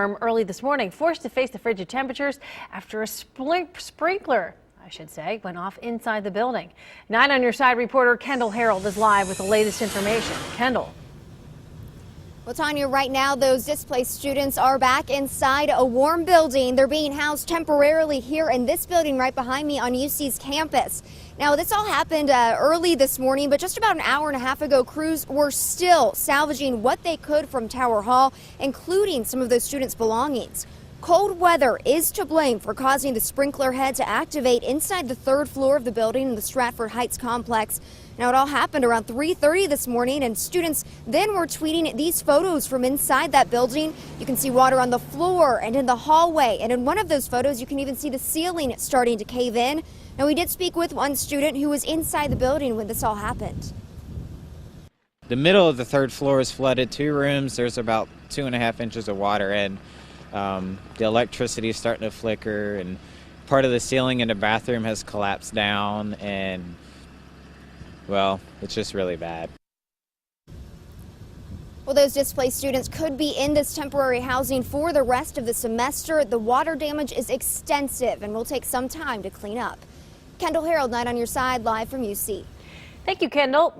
dorm early this morning, forced to face the frigid temperatures after a sprinkler, I should say, went off inside the building. 9 on Your Side reporter Kendall Harold is live with the latest information. Kendall. Well, Tanya, right now those displaced students are back inside a warm building. They're being housed temporarily here in this building right behind me on UC's campus. Now, this all happened early this morning, but just about an hour and a half ago, crews were still salvaging what they could from Tower Hall, including some of those students' belongings. Cold weather is to blame for causing the sprinkler head to activate inside the 3rd floor of the building in the Stratford Heights complex. Now, it all happened around 3:30 this morning, and students then were tweeting these photos from inside that building. You can see water on the floor and in the hallway, and in one of those photos, you can even see the ceiling starting to cave in. Now, we did speak with one student who was inside the building when this all happened. The middle of the 3rd floor is flooded. 2 rooms, there's about 2.5 inches of water in. The electricity is starting to flicker, and part of the ceiling in the bathroom has collapsed down, and well, it's just really bad. Well, those displaced students could be in this temporary housing for the rest of the semester. The water damage is extensive and will take some time to clean up. Kendall Harold, 9 on Your Side, live from UC. Thank you, Kendall.